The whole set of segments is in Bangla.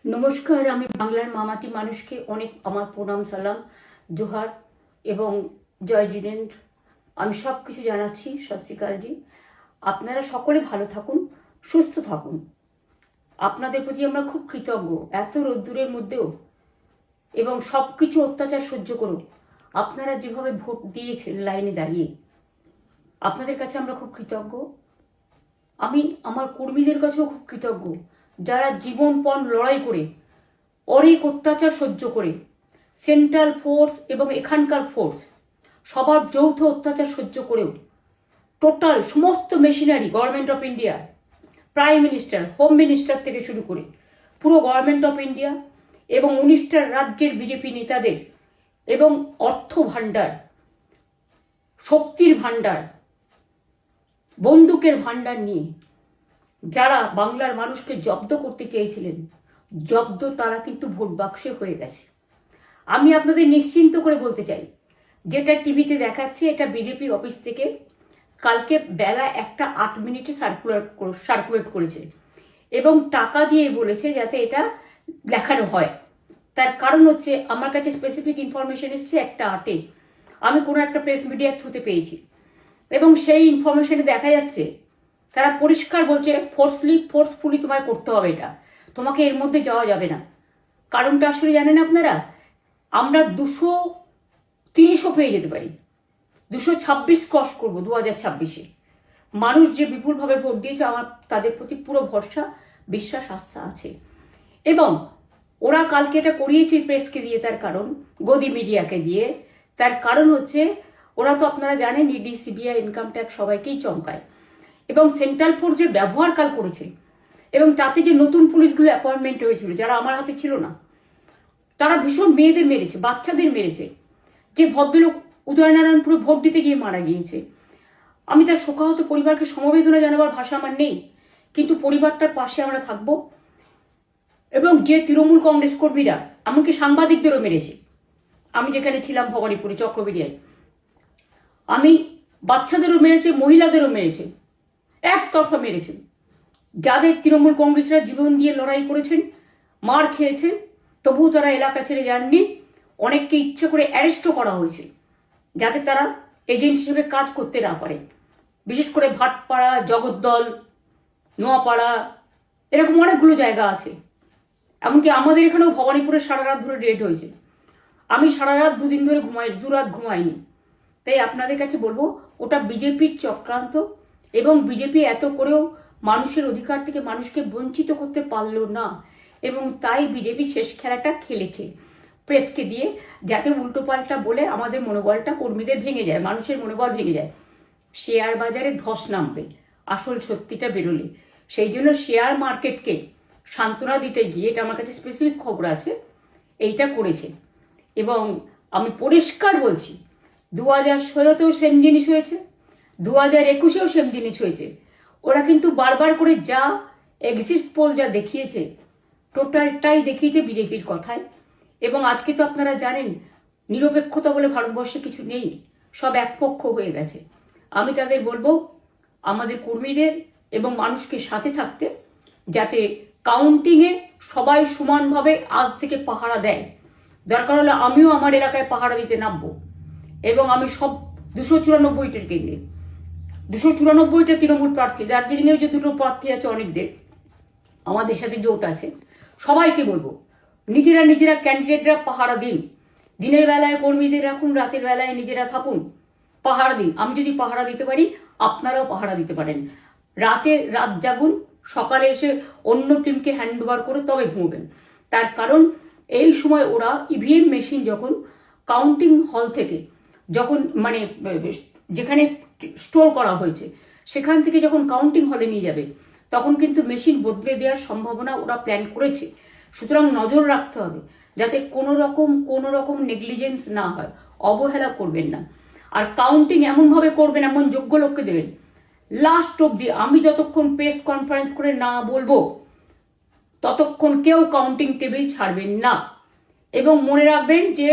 নমস্কার, আমি বাংলার মামাটি মানুষকে অনেক আমার প্রণাম, সালাম, জোহার এবং জয় জিনেন্দ্র। আমি সব কিছু জানাচ্ছি। সত শ্রী আকালজি। আপনারা সকলে ভালো থাকুন, সুস্থ থাকুন। আপনাদের প্রতি আমরা খুব কৃতজ্ঞ। এত রোদ্দুরের মধ্যেও এবং সব কিছু অত্যাচার সহ্য করুন আপনারা যেভাবে ভোট দিয়েছেন লাইনে দাঁড়িয়ে, আপনাদের কাছে আমরা খুব কৃতজ্ঞ। আমি আমার কর্মীদের কাছেও খুব কৃতজ্ঞ, যারা জীবনপণ লড়াই করে অনেক অত্যাচার সহ্য করে সেন্ট্রাল ফোর্স এবং এখানকার ফোর্স সবার যৌথ অত্যাচার সহ্য করেও টোটাল সমস্ত machinery government of India, prime minister, home minister থেকে শুরু করে পুরো গভর্নমেন্ট অফ ইন্ডিয়া এবং 19টা রাজ্যের বিজেপি নেতাদের এবং অর্থ ভাণ্ডার, শক্তির ভাণ্ডার, বন্দুকের ভাণ্ডার নিয়ে যারা বাংলার মানুষকে জব্দ করতে চেয়েছিলেন, জব্দ তারা কিন্তু ভোট বাক্সে হয়ে গেছে। আমি আপনাদের নিশ্চিন্ত করে বলতে চাই, যেটা টিভিতে দেখাচ্ছে এটা বিজেপি অফিস থেকে কালকে বেলা 1:08 সার্কুলেট করেছে এবং টাকা দিয়ে বলেছে যাতে এটা দেখানো হয়। তার কারণ হচ্ছে আমার কাছে স্পেসিফিক ইনফরমেশন এসছে 1:08 আমি কোনো একটা প্রেস মিডিয়ার থ্রুতে পেয়েছি এবং সেই ইনফরমেশনে দেখা যাচ্ছে তারা পরিষ্কার বলছে ফোর্সফুলি তোমায় করতে হবে, এটা তোমাকে এর মধ্যে যাওয়া যাবে না। কারণটা আসলে জানেন আপনারা, আমরা 230ও পেয়ে যেতে পারি, 226 ক্রস করবো 2026-এ। মানুষ যে বিপুলভাবে ভোট দিয়েছে আমার তাদের প্রতি পুরো ভরসা, বিশ্বাস, আস্থা আছে। এবং ওরা কালকে এটা করিয়েছে প্রেসকে দিয়ে, তার কারণ গদি মিডিয়াকে দিয়ে, তার কারণ হচ্ছে ওরা তো আপনারা জানেন ইডি, সিবিআই, ইনকাম ট্যাক্স সবাইকেই চমকায় এবং সেন্ট্রাল ফোর্স যে ব্যবহার কাল করেছে এবং তাতে যে নতুন পুলিশগুলো অ্যাপয়েন্টমেন্ট হয়েছিল যারা আমার হাতে ছিল না, তারা ভীষণ মেয়েদের মেরেছে, বাচ্চাদের মেরেছে। যে ভদ্রলোক উদয়নারায়ণপুরে ভোট দিতে গিয়ে মারা গিয়েছে, আমি তার শোকাহত পরিবারকে সমবেদনা জানাবার ভাষা আমার নেই, কিন্তু পরিবারটার পাশে আমরা থাকব। এবং যে তৃণমূল কংগ্রেস কর্মীরা এমনকি সাংবাদিকদেরও মেরেছে, আমি যেখানে ছিলাম ভবানীপুরে চক্রবেড়িয়ায়, আমি বাচ্চাদেরও মেরেছে, মহিলাদেরও মেরেছে, একতরফা মেরেছেন। যাদের তৃণমূল কংগ্রেসরা জীবন দিয়ে লড়াই করেছেন, মার খেয়েছেন, তবুও তারা এলাকা ছেড়ে যাননি। অনেককে ইচ্ছে করে অ্যারেস্টও করা হয়েছে যাতে তারা এজেন্ট হিসেবে কাজ করতে না পারে। বিশেষ করে ভাটপাড়া, জগদ্দল, নোয়াপাড়া, এরকম অনেকগুলো জায়গা আছে। এমনকি আমাদের এখানেও ভবানীপুরে সারা রাত ধরে রেড হয়েছে। আমি সারা রাত 2 দিন ধরে দুরাত ঘুমাইনি। তাই আপনাদের কাছে বলবো, ওটা বিজেপির চক্রান্ত এবং বিজেপি এত করেও মানুষের অধিকার থেকে মানুষকে বঞ্চিত করতে পারলো না এবং তাই বিজেপি শেষ খেলাটা খেলেছে প্রেসকে দিয়ে, যাতে উল্টোপাল্টা বলে আমাদের মনোবলটা কর্মীদের ভেঙে যায়, মানুষের মনোবল ভেঙে যায়। শেয়ার বাজারে ধস নামবে আসল সত্যিটা বেরোলে। সেই জন্য শেয়ার মার্কেটকে সান্ত্বনা দিতে গিয়ে, এটা আমার কাছে স্পেসিফিক খবর আছে, এইটা করেছে। এবং আমি পরিষ্কার বলছি, 2016তেও সেম জিনিস হয়েছে, 2021-এও সেম জিনিস হয়েছে। ওরা কিন্তু বারবার করে যা এক্সিস্ট পোল যা দেখিয়েছে, টোটালটাই দেখিয়েছে বিজেপির কথায়। এবং আজকে তো আপনারা জানেন নিরপেক্ষতা বলে ভারতবর্ষে কিছু নেই, সব একপক্ষ হয়ে গেছে। আমি তাদের বলবো আমাদের কর্মীদের এবং মানুষকে সাথে থাকতে, যাতে কাউন্টিংয়ে সবাই সমানভাবে আজ থেকে পাহারা দেয়। দরকার হলে আমিও আমার এলাকায় পাহারা দিতে নামবো এবং আমি সব 294টার কেন্দ্রে, 294টা তৃণমূল প্রার্থী, দার্জিলিংয়েও যে 2টো প্রার্থী আছে অনেকদের, আমাদের সাথে জোট আছে, সবাইকে বলবো নিজেরা ক্যান্ডিডেটরা পাহারা দিন। দিনের বেলায় কর্মীদের রাখুন, রাতের বেলায় নিজেরা থাকুন, পাহারা দিন। আমি যদি পাহারা দিতে পারি আপনারাও পাহারা দিতে পারেন। রাত জাগুন, সকালে এসে অন্য টিমকে হ্যান্ড ওভার করে তবে ঘুমবেন। তার কারণ এই সময় ওরা ইভিএম মেশিন যখন কাউন্টিং হল থেকে, যখন মানে যেখানে স্টোর করা হয়েছে সেখান থেকে যখন কাউন্টিং হলে নিয়ে যাবে, তখন কিন্তু মেশিন বদলে দেওয়ার সম্ভাবনা ওরা প্ল্যান করেছে। সুতরাং নজর রাখতে হবে যাতে কোনো রকম নেগলিজেন্স না হয়, অবহেলা করবেন না। আর কাউন্টিং এমনভাবে করবেন, এমন যোগ্য লোককে দেবেন লাস্ট অব্দি। আমি যতক্ষণ প্রেস কনফারেন্স করে না বলবো ততক্ষণ কেউ কাউন্টিং টেবিল ছাড়বেন না। এবং মনে রাখবেন যে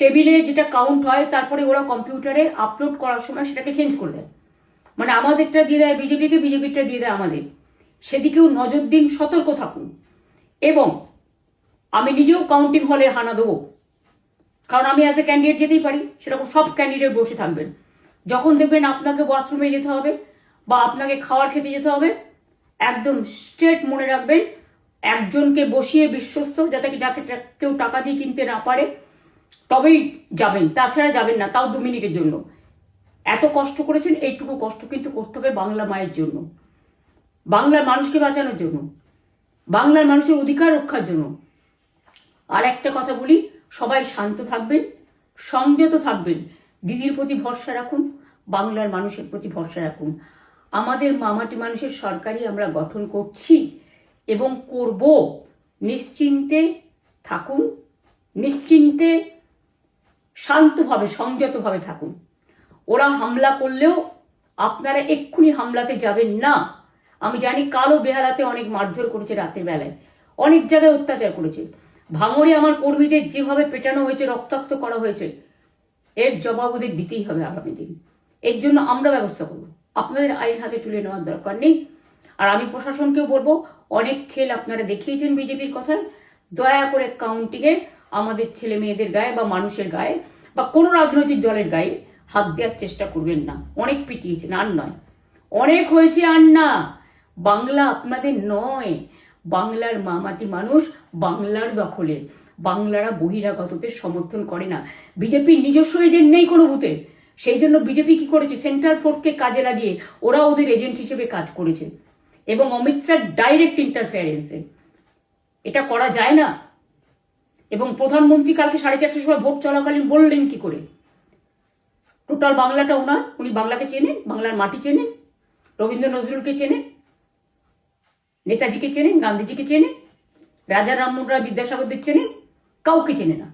টেবিলে যেটা কাউন্ট হয় তারপরে ওরা কম্পিউটারে আপলোড করার সময় সেটাকে চেঞ্জ করে দেয়, মানে আমাদেরটা দিয়ে দেয় বিজেপিকে, বিজেপিটা দিয়ে দেয় আমাদের। সেদিকেও নজর দিন, সতর্ক থাকুন। এবং আমি নিজেও কাউন্টিং হলে হানা দেবো, কারণ আমি অ্যাজ এ ক্যান্ডিডেট যেতেই পারি, সেরকম সব ক্যান্ডিডেট বসে থাকবেন। যখন দেখবেন আপনাকে ওয়াশরুমে যেতে হবে বা আপনাকে খাবার খেতে যেতে হবে, একদম স্ট্রেট মনে রাখবেন, একজনকে বসিয়ে বিশ্বস্ত, যাতে যাকে কেউ টাকা দিয়ে কিনতে না পারে, তবেই যাবেন, তাছাড়া যাবেন না, তাও 2 মিনিটের জন্য। এত কষ্ট করেছেন, এইটুকু কষ্ট কিন্তু করতে হবে বাংলা মায়ের জন্য, বাংলার মানুষকে বাঁচানোর জন্য, বাংলার মানুষের অধিকার রক্ষার জন্য। আর একটা কথা বলি, সবাই শান্ত থাকবেন, সংযত থাকবেন, দিদির প্রতি ভরসা রাখুন, বাংলার মানুষের প্রতি ভরসা রাখুন। আমাদের মামাটি মানুষের সরকারই আমরা গঠন করছি এবং করব। নিশ্চিন্তে থাকুন, নিশ্চিন্তে শান্তভাবে সংযতভাবে থাকুন। ওরা হামলা করলেও আপনারা এক্ষুনি হামলাতে যাবেন না। আমি জানি কালো বেহালাতে অনেক মারধর করেছে, রাতের বেলায় অনেক জায়গায় অত্যাচার করেছে। ভাঙড়ে আমার কর্মীদের যেভাবে পেটানো হয়েছে, রক্তাক্ত করা হয়েছে, এর জবাব ওদের দিতেই হবে আগামী দিন। এর জন্য আমরা ব্যবস্থা করব, আপনাদের আইন হাতে তুলে নেওয়ার দরকার নেই। আর আমি প্রশাসনকেও বলবো, অনেক খেল আপনারা দেখিয়েছেন বিজেপির কথায়, দয়া করে কাউন্টিংয়ে আমাদের ছেলে মেয়েদের গায়ে বা মানুষের গায়ে বা কোনো রাজনৈতিক দলের গায়ে হাত দেওয়ার চেষ্টা করবেন না। অনেক পিটিয়েছেন, আর নয়, অনেক হয়েছে, আর না। বাংলা আপনাদের নয়, বাংলার মামাটি মানুষ বাংলার দখলে। বাংলারা বহিরাগতদের সমর্থন করে না, বিজেপির নিজস্ব এজেন্ট নেই কোনো বুথে। সেই জন্য বিজেপি কি করেছে, সেন্ট্রাল ফোর্সকে কাজে লাগিয়ে ওরা ওদের এজেন্ট হিসেবে কাজ করেছে, এবং অমিত শাহ ডাইরেক্ট ইন্টারফেয়ারেন্সে। এটা করা যায় না। এবং প্রধানমন্ত্রী কালকে 4:30টার সময় ভোট চলাকালীন বললেন কি করে, টোটাল বাংলাটা ওনার, উনি বাংলাকে চেনেন, বাংলার মাটি চেনেন, রবীন্দ্র নজরুলকে চেনেন, নেতাজিকে চেনেন, গান্ধীজিকে চেনেন, রাজা রামমোহন রায়, বিদ্যাসাগরদের চেনেন, কাউকে চেনে না।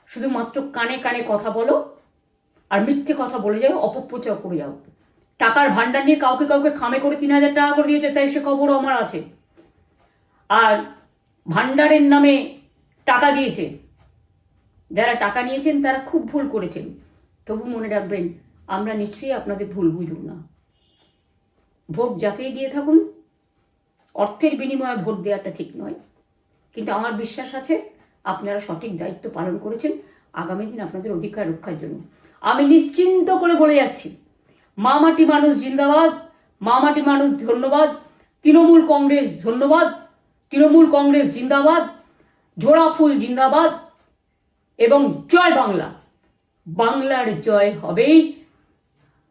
শুধুমাত্র কানে কানে কথা বলো আর মিথ্যে কথা বলে যাও, অপপ্রচার করে যাও। টাকার ভান্ডার নিয়ে কাউকে কাউকে খামে করে 3,000 টাকা করে দিয়েছে, তাই সে খবরও আমার আছে। আর ভান্ডারের নামে টাকা দিয়েছে, যারা টাকা নিয়েছেন তারা খুব ভুল করেছেন। তবু মনে রাখবেন, আমরা নিশ্চয়ই আপনাদের ভুল বুঝব না। ভোট যাকেই দিয়ে থাকুন, অর্থের বিনিময়ে ভোট দেওয়াটা ঠিক নয়, কিন্তু আমার বিশ্বাস আছে আপনারা সঠিক দায়িত্ব পালন করেছেন আগামী দিন আপনাদের অধিকার রক্ষার জন্য। আমি নিশ্চিন্ত করে বলে যাচ্ছি, মামাটি মানুষ জিন্দাবাদ, মামাটি মানুষ ধন্যবাদ, তৃণমূল কংগ্রেস ধন্যবাদ, তৃণমূল কংগ্রেস জিন্দাবাদ, ঝোড়া ফুল জিন্দাবাদ, এবং জয় বাংলা। বাংলার জয় হবেই,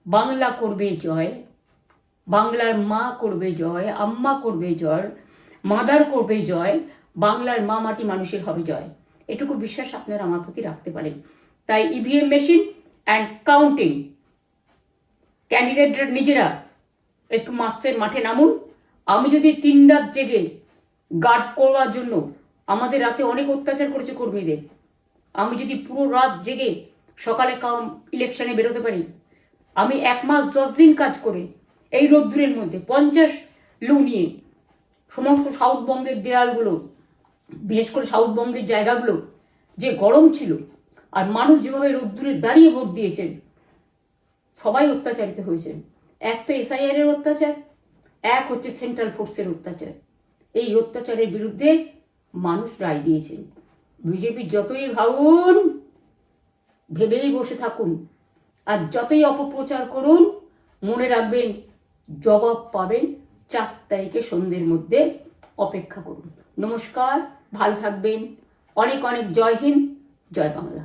বাংলা করবে জয়, বাংলার মা করবে জয়, আম্মা করবে জয়, মাদার করবে জয়, বাংলার মা মাটি মানুষের হবে জয়। এটুকু বিশ্বাস আপনারা আমার প্রতি রাখতে পারেন। তাই ইভিএম মেশিন অ্যান্ড কাউন্টিং, ক্যান্ডিডেটরা নিজেরা একটু মাঠে নামুন। আমি যদি 3 রাত জেগে গার্ড করার জন্য, আমাদের রাতে অনেক অত্যাচার করেছে কর্মীদের, আমি যদি পুরো রাত জেগে সকালে ইলেকশনে বেরোতে পারি, আমি 1 মাস 10 দিন কাজ করে এই রোদ্দুরের মধ্যে 50 লু নিয়ে সমস্ত সাউথবঙ্গের দেয়ালগুলো, বিশেষ করে সাউথবঙ্গের জায়গাগুলো যে গরম ছিল, আর মানুষ যেভাবে রোদ্দুরে দাঁড়িয়ে ভোট দিয়েছেন, সবাই অত্যাচারিত হয়েছেন। এক তো এসআইআর এর অত্যাচার, এক হচ্ছে সেন্ট্রাল ফোর্সের অত্যাচার। এই অত্যাচারের বিরুদ্ধে মানুষ রায় দিয়েছেন। বিজেপি যতই ভাবুন, ভেবেই বসে থাকুন, আর যতই অপপ্রচার করুন, মনে রাখবেন জবাব পাবেন 4 তারিখে সন্ধ্যের মধ্যে। অপেক্ষা করুন। নমস্কার, ভালো থাকবেন। অনেক অনেক জয় হিন্দ, জয় বাংলা।